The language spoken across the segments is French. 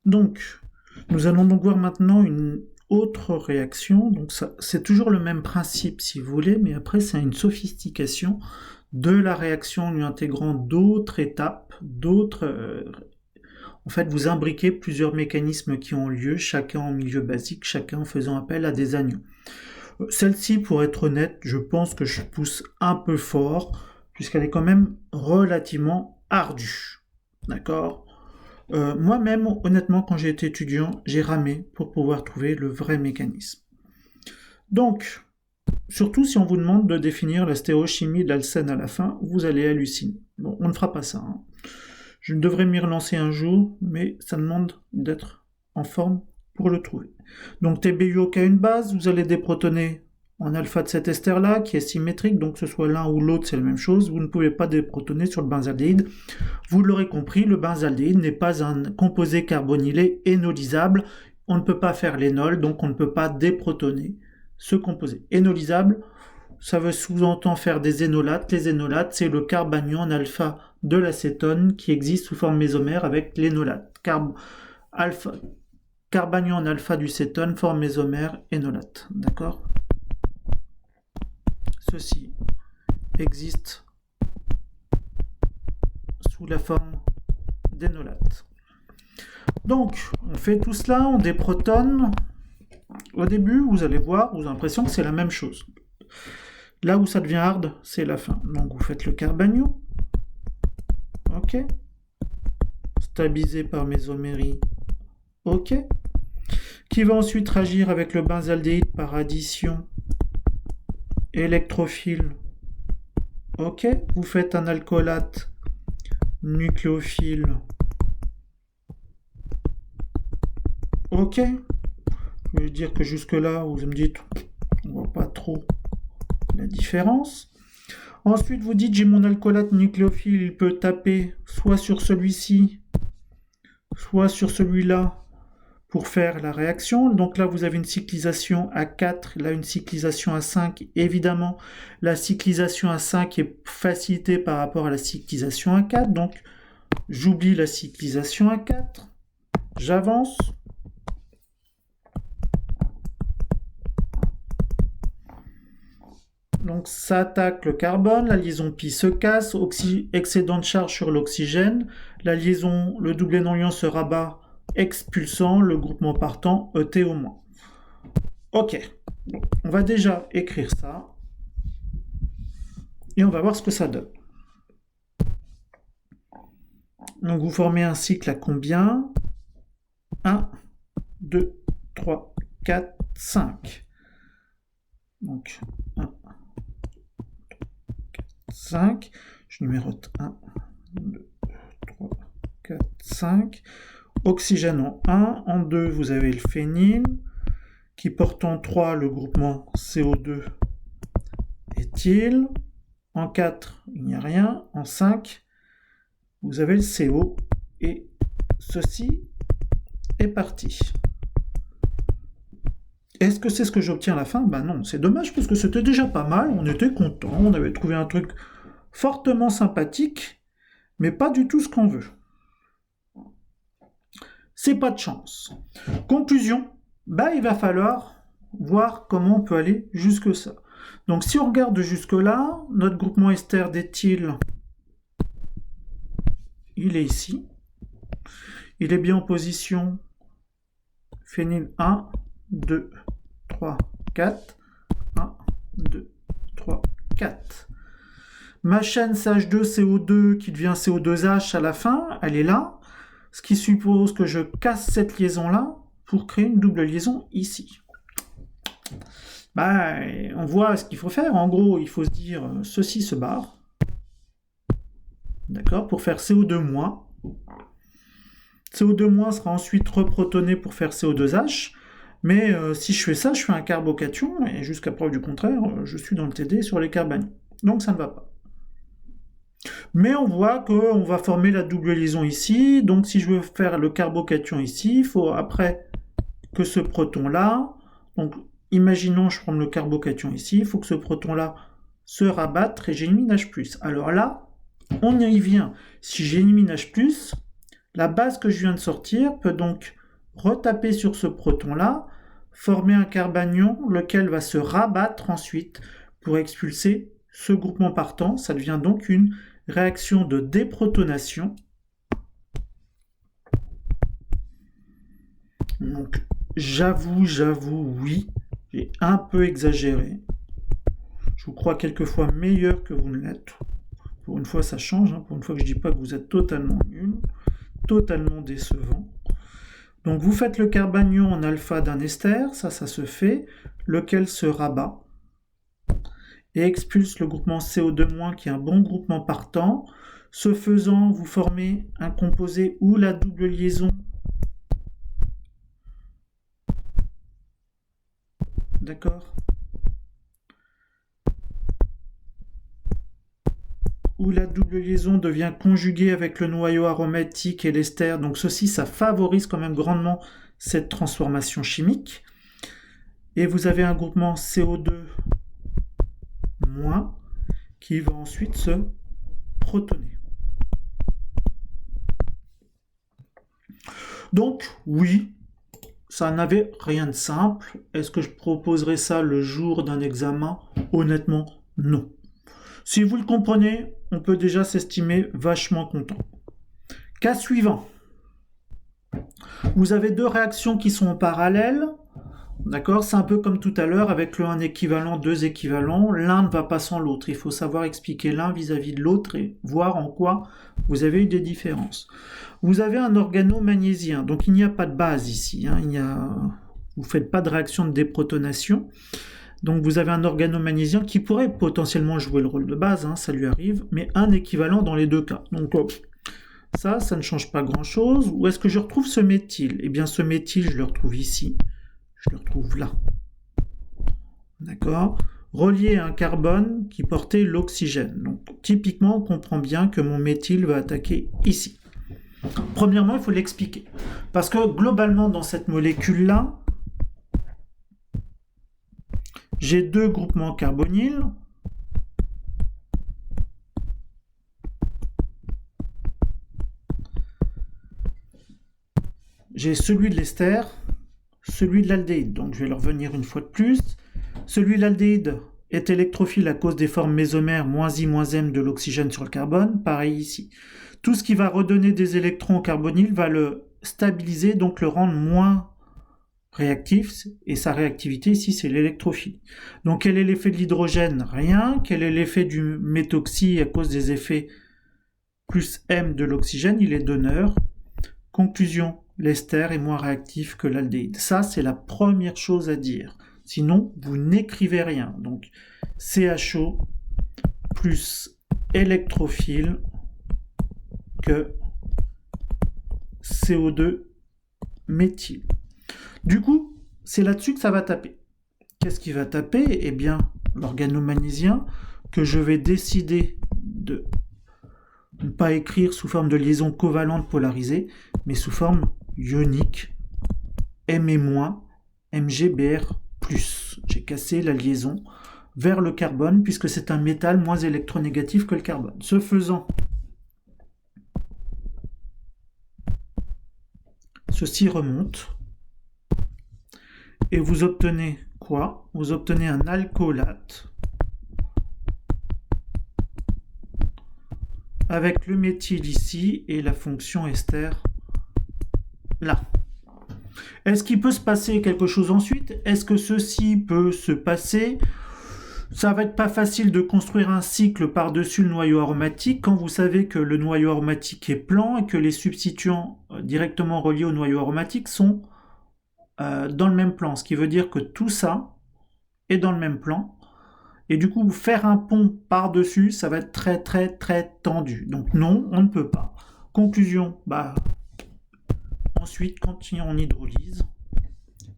Donc, nous allons donc voir maintenant une autre réaction. Donc, c'est toujours le même principe, si vous voulez, mais après, c'est une sophistication de la réaction en lui intégrant d'autres étapes, en fait, vous imbriquez plusieurs mécanismes qui ont lieu, chacun en milieu basique, chacun en faisant appel à des anions. Celle-ci, pour être honnête, je pense que je pousse un peu fort, puisqu'elle est quand même relativement ardue. D'accord. Moi-même, honnêtement, quand j'ai été étudiant, j'ai ramé pour pouvoir trouver le vrai mécanisme. Donc, surtout si on vous demande de définir la stéréochimie de l'alcène à la fin, vous allez halluciner. Bon, on ne fera pas ça. Hein. Je devrais m'y relancer un jour, mais ça demande d'être en forme pour le trouver. Donc TBUOK a une base, vous allez déprotoner en alpha de cet ester-là, qui est symétrique, donc que ce soit l'un ou l'autre, c'est la même chose. Vous ne pouvez pas déprotoner sur le benzaldéhyde. Vous l'aurez compris, le benzaldéhyde n'est pas un composé carbonylé énolisable. On ne peut pas faire l'énol, donc on ne peut pas déprotoner ce composé. Énolisable, ça veut sous-entendre faire des énolates. Les énolates, c'est le carbanion en alpha de l'acétone qui existe sous forme mésomère avec l'énolate. Carbanion en alpha du cétone, forme mésomère, énolate. D'accord? Ceci existe sous la forme d'énolate. Donc, on fait tout cela, on déprotonne. Au début, vous allez voir, vous avez l'impression que c'est la même chose. Là où ça devient hard, c'est la fin. Donc vous faites le carbanion. Ok. Stabilisé par mésomérie. Ok. Qui va ensuite réagir avec le benzaldéhyde par addition électrophile. Ok. Vous faites un alcoolate nucléophile. Ok. Je veux dire que jusque-là, vous me dites, on voit pas trop la différence. Ensuite, vous dites, j'ai mon alcoolate nucléophile, il peut taper soit sur celui-ci, soit sur celui-là pour faire la réaction. Donc là, vous avez une cyclisation à 4, là une cyclisation à 5. Évidemment, la cyclisation à 5 est facilitée par rapport à la cyclisation à 4. Donc, j'oublie la cyclisation à 4. J'avance. Donc ça attaque le carbone, la liaison pi se casse, excédent de charge sur l'oxygène, la liaison, le doublé non-ion se rabat, expulsant le groupement partant ET au moins. Ok, bon, on va déjà écrire ça, et on va voir ce que ça donne. Donc vous formez un cycle à combien? 1, 2, 3, 4, 5. Donc 1, 5, je numérote 1, 2, 3, 4, 5. Oxygène en 1, en 2 vous avez le phényl, qui porte en 3 le groupement CO2 éthyle, en 4 il n'y a rien, en 5 vous avez le CO, et ceci est parti. Est-ce que c'est ce que j'obtiens à la fin? Ben non, c'est dommage parce que c'était déjà pas mal, on était content, on avait trouvé un truc fortement sympathique, mais pas du tout ce qu'on veut. C'est pas de chance. Conclusion, bah il va falloir voir comment on peut aller jusque ça. Donc si on regarde jusque là, notre groupement ester d'éthyle, il est ici. Il est bien en position phényl 1, 2, 3, 4. 1, 2, 3, 4. Ma chaîne CH2CO2 qui devient CO2H à la fin, elle est là. Ce qui suppose que je casse cette liaison-là pour créer une double liaison ici. Bah, on voit ce qu'il faut faire. En gros, il faut se dire, ceci se barre. D'accord? Pour faire CO2-. CO2- sera ensuite reprotoné pour faire CO2H. Mais si je fais ça, je fais un carbocation, et jusqu'à preuve du contraire, je suis dans le TD sur les carbanions. Donc ça ne va pas. Mais on voit qu'on va former la double liaison ici, donc si je veux faire le carbocation ici, il faut après que ce proton-là, donc imaginons je prends le carbocation ici, il faut que ce proton-là se rabatte et j'élimine H+. Alors là, on y vient. Si j'élimine H+, La base que je viens de sortir peut donc retaper sur ce proton-là, former un carbanion, lequel va se rabattre ensuite pour expulser ce groupement partant. Ça devient donc une réaction de déprotonation. Donc, j'avoue, oui, j'ai un peu exagéré. Je vous crois quelquefois meilleur que vous ne l'êtes. Pour une fois, ça change. Pour une fois que je ne dis pas que vous êtes totalement nul, totalement décevant. Donc, vous faites le carbanion en alpha d'un ester, ça se fait, lequel se rabat et expulse le groupement CO2- qui est un bon groupement partant. Ce faisant, vous formez un composé où la double liaison, d'accord, où la double liaison devient conjuguée avec le noyau aromatique et l'ester. Donc ceci, ça favorise quand même grandement cette transformation chimique. Et vous avez un groupement CO2- qui va ensuite se protoner. Donc oui, ça n'avait rien de simple. Est-ce que je proposerais ça le jour d'un examen? Honnêtement, non. Si vous le comprenez, on peut déjà s'estimer vachement content. Cas suivant. Vous avez deux réactions qui sont en parallèle. D'accord? C'est un peu comme tout à l'heure avec le 1 équivalent, 2 équivalents. L'un ne va pas sans l'autre. Il faut savoir expliquer l'un vis-à-vis de l'autre et voir en quoi vous avez eu des différences. Vous avez un organo-magnésien. Donc il n'y a pas de base ici. Vous ne faites pas de réaction de déprotonation. Donc vous avez un organo-magnésien qui pourrait potentiellement jouer le rôle de base, ça lui arrive, mais un équivalent dans les deux cas. Donc ça ne change pas grand-chose. Où est-ce que je retrouve ce méthyle? Eh bien ce méthyle, je le retrouve ici. Je le retrouve là. D'accord? Relié à un carbone qui portait l'oxygène. Donc typiquement, on comprend bien que mon méthyle va attaquer ici. Premièrement, il faut l'expliquer. Parce que globalement, dans cette molécule-là, j'ai deux groupements carbonyles. J'ai celui de l'ester, celui de l'aldéhyde. Donc je vais le revenir une fois de plus. Celui de l'aldéhyde est électrophile à cause des formes mésomères -I-M de l'oxygène sur le carbone. Pareil ici. Tout ce qui va redonner des électrons au carbonyle va le stabiliser, donc le rendre moins réactif, et sa réactivité ici c'est l'électrophilie. Donc quel est l'effet de l'hydrogène? Rien. Quel est l'effet du méthoxy à cause des effets plus M de l'oxygène? Il est donneur. Conclusion, l'ester est moins réactif que l'aldéhyde. Ça c'est la première chose à dire. Sinon vous n'écrivez rien. Donc CHO plus électrophile que CO2 méthyle. Du coup, c'est là-dessus que ça va taper. Qu'est-ce qui va taper? Eh bien, l'organo-magnésien que je vais décider de ne pas écrire sous forme de liaison covalente polarisée, mais sous forme ionique, Me-, MgBr+. J'ai cassé la liaison vers le carbone, puisque c'est un métal moins électronégatif que le carbone. Ce faisant, ceci remonte, et vous obtenez quoi? Vous obtenez un alcoolate avec le méthyle ici et la fonction ester là. Est-ce qu'il peut se passer quelque chose ensuite? Est-ce que ceci peut se passer? Ça va être pas facile de construire un cycle par-dessus le noyau aromatique quand vous savez que le noyau aromatique est plan et que les substituants directement reliés au noyau aromatique sont dans le même plan. Ce qui veut dire que tout ça est dans le même plan. Et du coup, faire un pont par-dessus, ça va être très très très tendu. Donc non, on ne peut pas. Conclusion, ensuite, quand on hydrolyse,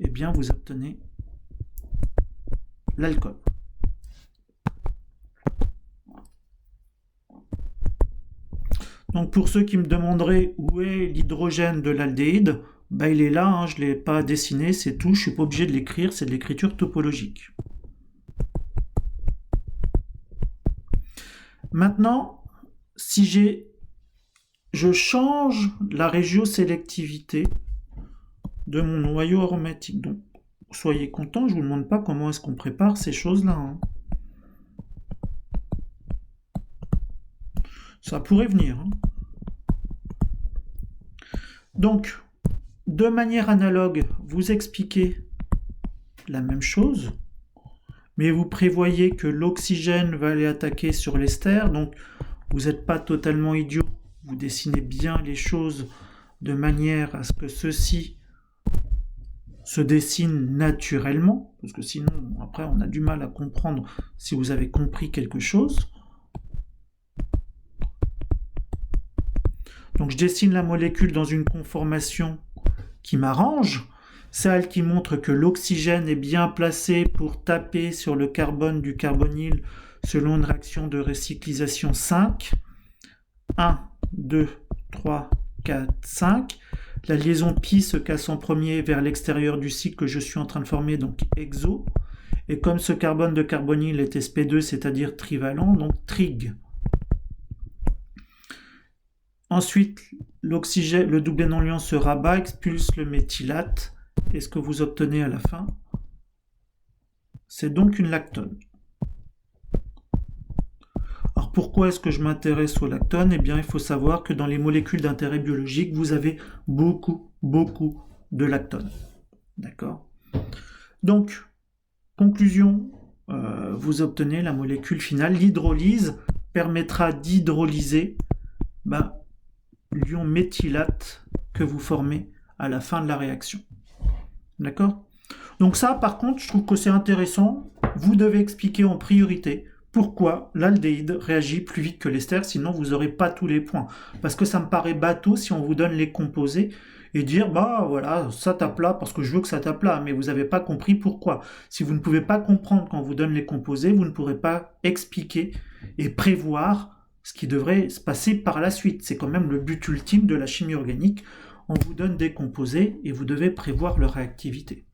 eh bien vous obtenez l'alcool. Donc pour ceux qui me demanderaient où est l'hydrogène de l'aldéhyde, il est là, je ne l'ai pas dessiné, c'est tout, je ne suis pas obligé de l'écrire, c'est de l'écriture topologique. Maintenant, si j'ai je change la régiosélectivité de mon noyau aromatique. Donc, soyez contents, je ne vous demande pas comment est-ce qu'on prépare ces choses-là. Hein. Ça pourrait venir. Hein. Donc, de manière analogue, vous expliquez la même chose, mais vous prévoyez que l'oxygène va aller attaquer sur l'ester, donc vous n'êtes pas totalement idiot, vous dessinez bien les choses de manière à ce que ceci se dessine naturellement, parce que sinon, après, on a du mal à comprendre si vous avez compris quelque chose. Donc je dessine la molécule dans une conformation qui m'arrange, celle qui montre que l'oxygène est bien placé pour taper sur le carbone du carbonyle selon une réaction de recyclisation 5. 1, 2, 3, 4, 5. La liaison pi se casse en premier vers l'extérieur du cycle que je suis en train de former, donc exo. Et comme ce carbone de carbonyle est sp2, c'est-à-dire trivalent, donc trig. Ensuite, l'oxygène, le doublet non-liant se rabat, expulse le méthylate. Et ce que vous obtenez à la fin, c'est donc une lactone. Alors pourquoi est-ce que je m'intéresse au lactone ? Eh bien, il faut savoir que dans les molécules d'intérêt biologique, vous avez beaucoup de lactone. D'accord ? Donc, conclusion, vous obtenez la molécule finale. L'hydrolyse permettra d'hydrolyser l'ion méthylate que vous formez à la fin de la réaction. D'accord ? Donc ça, par contre, je trouve que c'est intéressant. Vous devez expliquer en priorité pourquoi l'aldéhyde réagit plus vite que l'ester, sinon vous n'aurez pas tous les points. Parce que ça me paraît bateau si on vous donne les composés et dire, voilà, ça tape là parce que je veux que ça tape là, mais vous n'avez pas compris pourquoi. Si vous ne pouvez pas comprendre quand on vous donne les composés, vous ne pourrez pas expliquer et prévoir ce qui devrait se passer par la suite. C'est quand même le but ultime de la chimie organique. On vous donne des composés et vous devez prévoir leur réactivité.